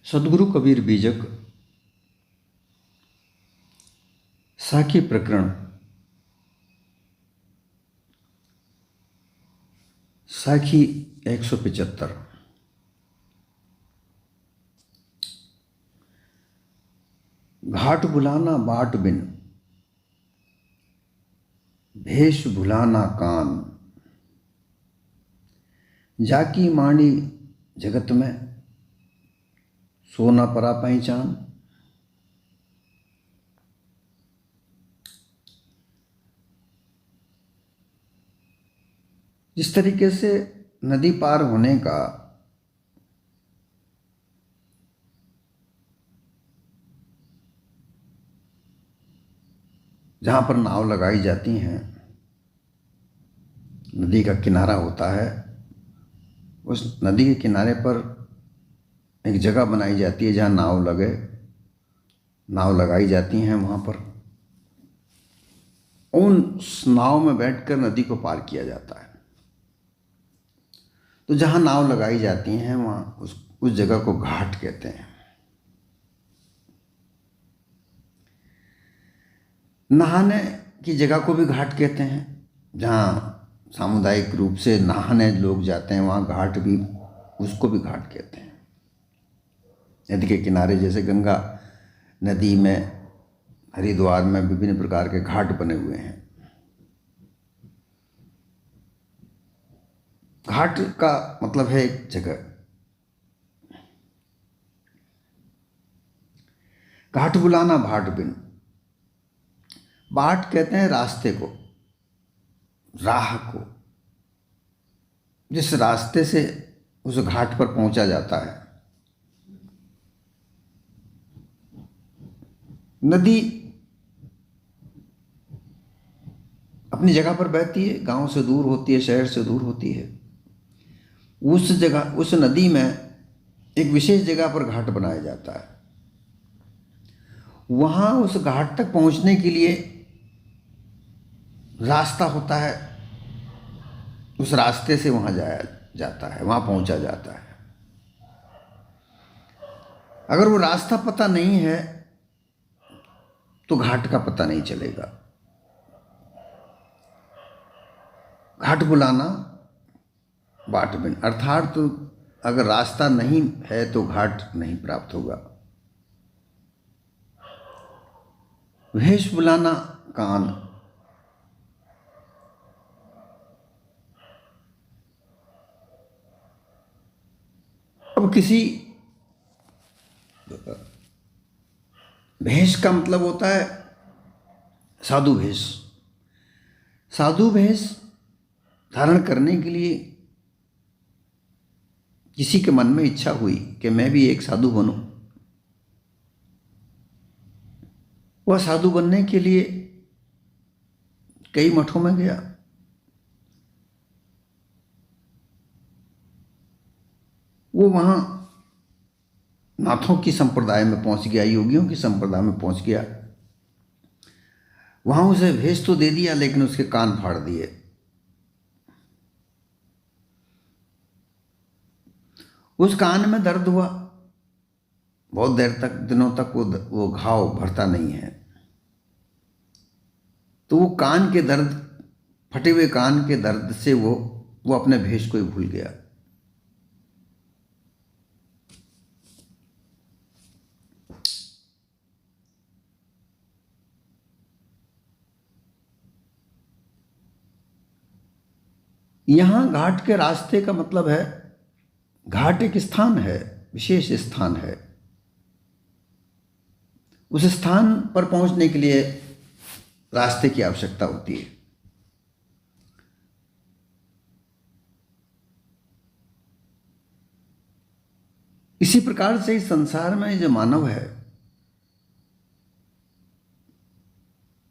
सद्गुरु कबीर बीजक साखी प्रकरण साखी 175। घाट भुलाना बाट बिन, भेष भुलाना कान। जाकी मांडी जगत में, सोना परा पहचान। जिस तरीके से नदी पार होने का जहाँ पर नाव लगाई जाती हैं, नदी का किनारा होता है, उस नदी के किनारे पर एक जगह बनाई जाती है जहाँ नाव लगाई जाती हैं। वहाँ पर उस नाव में बैठकर नदी को पार किया जाता है। तो जहाँ नाव लगाई जाती हैं वहाँ उस जगह को घाट कहते हैं। नहाने की जगह को भी घाट कहते हैं। जहाँ सामुदायिक रूप से नहाने लोग जाते हैं वहाँ घाट भी, उसको भी घाट कहते हैं। नदी के किनारे जैसे गंगा नदी में, हरिद्वार में विभिन्न प्रकार के घाट बने हुए हैं। घाट का मतलब है एक जगह। घाट बुलाना भाट बिन, बाट कहते हैं रास्ते को, राह को, जिस रास्ते से उस घाट पर पहुंचा जाता है। नदी अपनी जगह पर बहती है, गांव से दूर होती है, शहर से दूर होती है। उस जगह, उस नदी में एक विशेष जगह पर घाट बनाया जाता है। वहां उस घाट तक पहुंचने के लिए रास्ता होता है, उस रास्ते से वहां जाया जाता है, वहां पहुंचा जाता है। अगर वो रास्ता पता नहीं है तो घाट का पता नहीं चलेगा। घाट बुलाना बाट बिन, अर्थात तो अगर रास्ता नहीं है तो घाट नहीं प्राप्त होगा। भेष बुलाना कान, अब किसी भेष का मतलब होता है साधु भेष। साधु भेष धारण करने के लिए किसी के मन में इच्छा हुई कि मैं भी एक साधु बनूं। वह साधु बनने के लिए कई मठों में गया। वो वहां नाथों की संप्रदाय में पहुंच गया, योगियों की संप्रदाय में पहुंच गया। वहां उसे भेष तो दे दिया, लेकिन उसके कान फाड़ दिए। उस कान में दर्द हुआ, बहुत देर तक, दिनों तक वो घाव भरता नहीं है। तो वो कान के दर्द, फटे हुए कान के दर्द से वो अपने भेष को ही भूल गया। यहां घाट के रास्ते का मतलब है, घाट एक स्थान है, विशेष स्थान है। उस स्थान पर पहुंचने के लिए रास्ते की आवश्यकता होती है। इसी प्रकार से इस संसार में जो मानव है,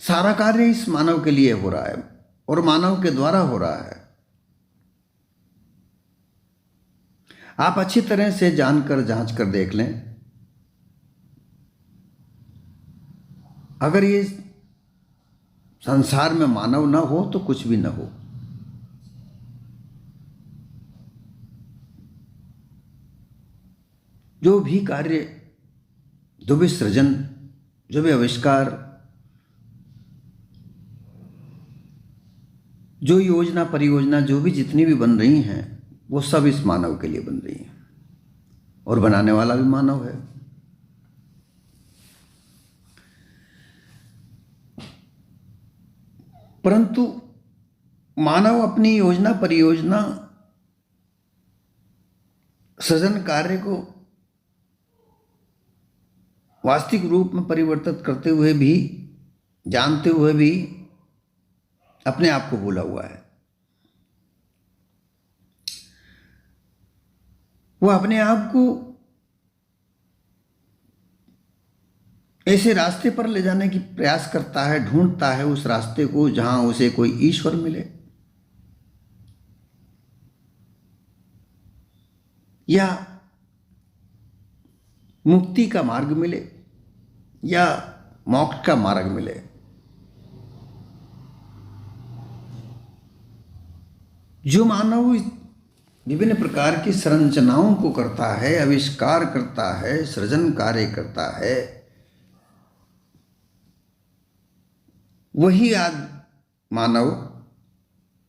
सारा कार्य इस मानव के लिए हो रहा है और मानव के द्वारा हो रहा है। आप अच्छी तरह से जानकर, जांच कर देख लें, अगर ये संसार में मानव ना हो तो कुछ भी ना हो। जो भी कार्य, जो भी सृजन, जो भी आविष्कार, जो योजना परियोजना, जो भी जितनी भी बन रही हैं, वो सब इस मानव के लिए बन रही हैं, और बनाने वाला भी मानव है। परंतु मानव अपनी योजना परियोजना, सृजन कार्य को वास्तविक रूप में परिवर्तित करते हुए भी, जानते हुए भी अपने आप को भूला हुआ है। वो अपने आप को ऐसे रास्ते पर ले जाने की प्रयास करता है, ढूंढता है उस रास्ते को जहां उसे कोई ईश्वर मिले, या मुक्ति का मार्ग मिले, या मोक्ष का मार्ग मिले। जो मानव विभिन्न प्रकार की संरचनाओं को करता है, आविष्कार करता है, सृजन कार्य करता है, वही आज मानव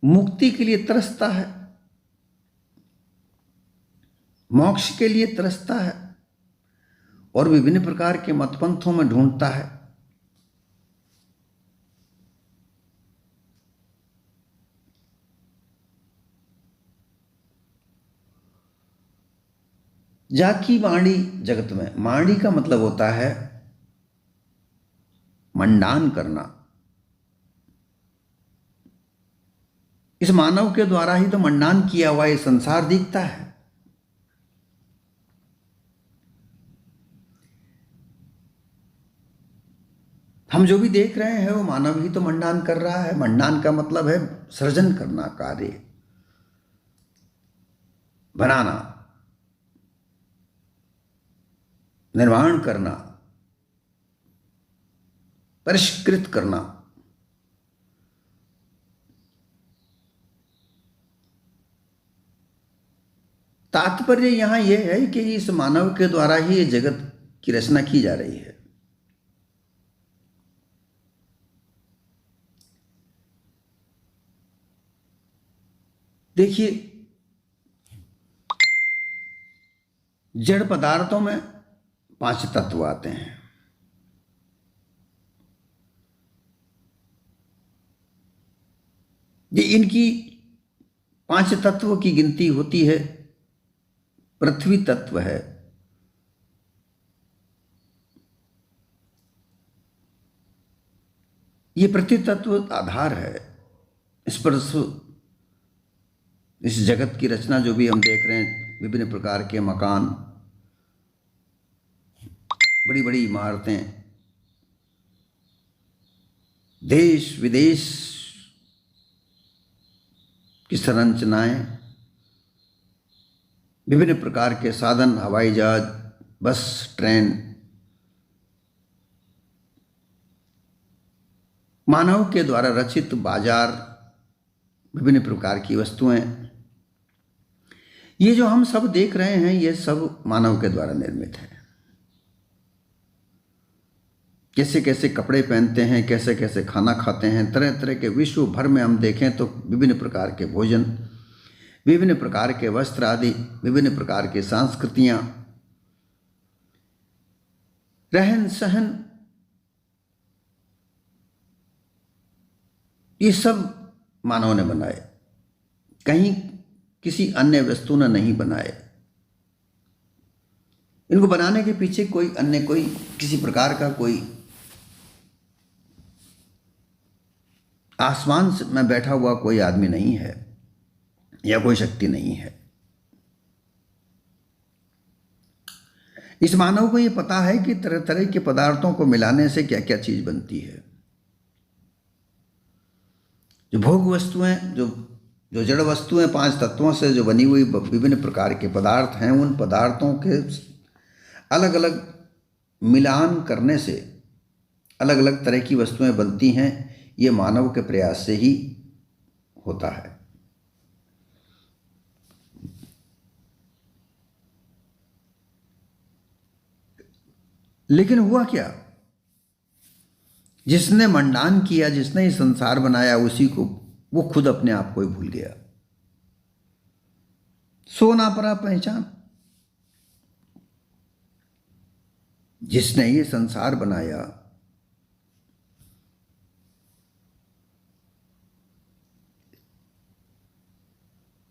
मुक्ति के लिए तरसता है, मोक्ष के लिए तरसता है, और विभिन्न प्रकार के मतपंथों में ढूंढता है। जाकी माड़ी जगत में, माड़ी का मतलब होता है मंडान करना। इस मानव के द्वारा ही तो मंडान किया हुआ ये संसार दिखता है। हम जो भी देख रहे हैं वो मानव ही तो मंडान कर रहा है। मंडान का मतलब है सृजन करना, कार्य बनाना, निर्माण करना, परिष्कृत करना। तात्पर्य यहां यह है कि इस मानव के द्वारा ही ये जगत की रचना की जा रही है। देखिए, जड़ पदार्थों में 5 तत्व आते हैं। ये इनकी 5 तत्व की गिनती होती है। पृथ्वी तत्व है, ये पृथ्वी तत्व आधार है। इस पर इस जगत की रचना जो भी हम देख रहे हैं, विभिन्न प्रकार के मकान, बड़ी बड़ी इमारतें, देश विदेश की संरचनाएं, विभिन्न प्रकार के साधन, हवाई जहाज, बस, ट्रेन, मानव के द्वारा रचित बाजार, विभिन्न प्रकार की वस्तुएं, ये जो हम सब देख रहे हैं, ये सब मानव के द्वारा निर्मित है। कैसे कैसे कपड़े पहनते हैं, कैसे कैसे खाना खाते हैं, तरह तरह के, विश्व भर में हम देखें तो विभिन्न प्रकार के भोजन, विभिन्न प्रकार के वस्त्र आदि, विभिन्न प्रकार की संस्कृतियां, रहन सहन, ये सब मानव ने बनाए, कहीं किसी अन्य वस्तु ने नहीं बनाए। इनको बनाने के पीछे कोई अन्य, कोई किसी प्रकार का कोई आसमान में बैठा हुआ कोई आदमी नहीं है, या कोई शक्ति नहीं है। इस मानव को ये पता है कि तरह तरह के पदार्थों को मिलाने से क्या क्या चीज बनती है। जो भोग वस्तुएं, जो जड़ वस्तुएं, 5 तत्वों से जो बनी हुई विभिन्न प्रकार के पदार्थ हैं, उन पदार्थों के अलग अलग मिलान करने से अलग अलग तरह की वस्तुएं बनती हैं। ये मानव के प्रयास से ही होता है। लेकिन हुआ क्या, जिसने मंडान किया, जिसने ये संसार बनाया, उसी को वो खुद अपने आप को ही भूल गया। सो ना पड़ा पहचान। जिसने ये संसार बनाया,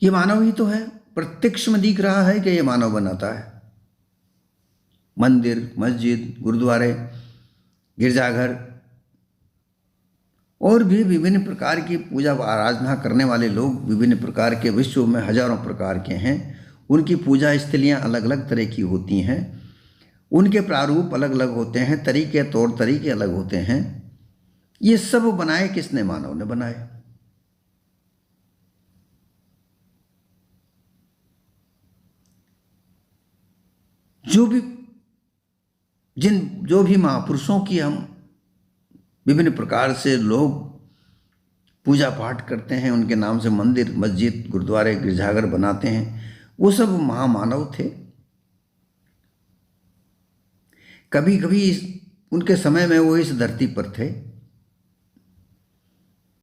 ये मानव ही तो है। प्रत्यक्ष में दिख रहा है कि ये मानव बनाता है। मंदिर, मस्जिद, गुरुद्वारे, गिरजाघर और भी विभिन्न प्रकार की पूजा आराधना करने वाले लोग विभिन्न प्रकार के, विश्व में हजारों प्रकार के हैं। उनकी पूजा स्थलियाँ अलग अलग तरह की होती हैं, उनके प्रारूप अलग अलग होते हैं, तरीके तौर तरीके अलग होते हैं। ये सब बनाए किसने? मानव ने बनाए। जो भी महापुरुषों की हम विभिन्न प्रकार से लोग पूजा पाठ करते हैं, उनके नाम से मंदिर, मस्जिद, गुरुद्वारे, गिरजाघर बनाते हैं, वो सब महामानव थे। कभी कभी उनके समय में वो इस धरती पर थे,